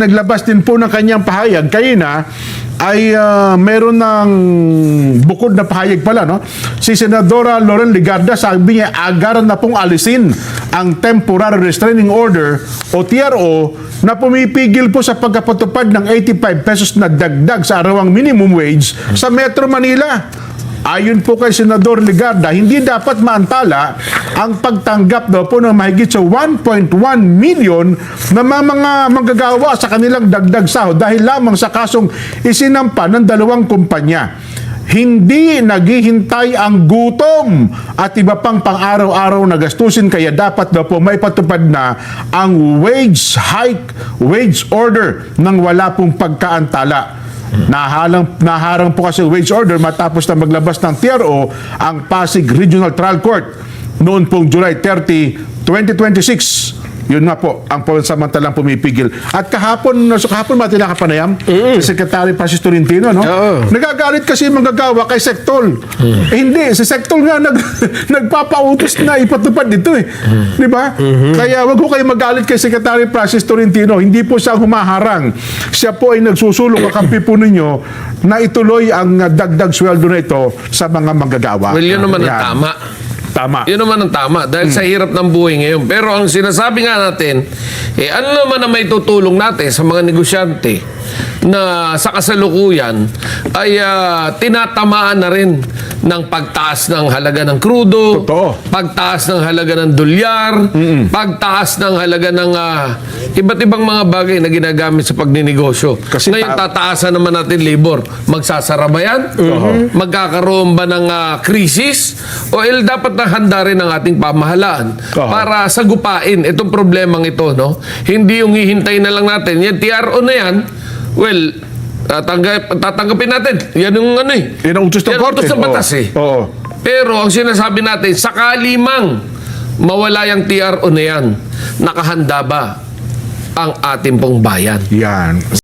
Naglabas din po ng kanyang pahayag kanina ay meron ng bukod na pahayag pala, no? Si Senadora Loren Legarda, sabi niya agaran na pong alisin ang Temporary Restraining Order o TRO na pumipigil po sa pagkapatupad ng 85 pesos na dagdag sa arawang minimum wage sa Metro Manila. Ayon po kay Senador Legarda, hindi dapat maantala ang pagtanggap daw po ng mahigit sa 1.1 million na mga manggagawa sa kanilang dagdag sahod dahil lamang sa kasong isinampa ng dalawang kumpanya. Hindi naghihintay ang gutom at iba pang pang-araw-araw na gastusin, kaya dapat daw po may patupad na ang wage hike, wage order nang wala pong pagkaantala. Naharang po kasi wage order matapos na maglabas ng TRO ang Pasig Regional Trial Court noon pong July 30, 2026. Yun nga po, ang pansamantalang pumipigil. At kahapon matila ka panayam, si Secretary Francis Tolentino, no? Nagagalit kasi yung manggagawa kay Sectol. Hindi, si Sectol nga nagpapautos na ipatupad dito eh. Di ba? Kaya wag ko kayo magalit kay Secretary Francis Tolentino. Hindi po siya humaharang. Siya po ay nagsusulong, kakampi po ninyo na ituloy ang dagdag sweldo na ito sa mga manggagawa. Well, yun naman ang tama. Tama. Yun naman ang tama dahil sa hirap ng buhay ngayon. Pero ang sinasabi nga natin, ano naman ang may tutulong natin sa mga negosyante na sa kasalukuyan ay tinatamaan na rin ng pagtaas ng halaga ng krudo, Totoo. pagtaas ng halaga ng dolyar, pagtaas ng halaga ng iba't ibang mga bagay na ginagamit sa pagninegosyo. Kasi ngayon, tataasan naman natin labor. Magsasara ba yan? Magkakaroon ba ng krisis? O dapat na handa rin ang ating pamahalaan para sagupain itong problemang ito, no? Hindi yung hihintay na lang natin. Yan, TRO na yan, well, tatanggapin natin. Yan yung ano eh. Yan ang utos ng korte. Yan ang utos ng batas eh. Oo. Pero ang sinasabi natin, sakali mang mawala yung TRO na yan, nakahanda ba ang ating pong bayan? Yan.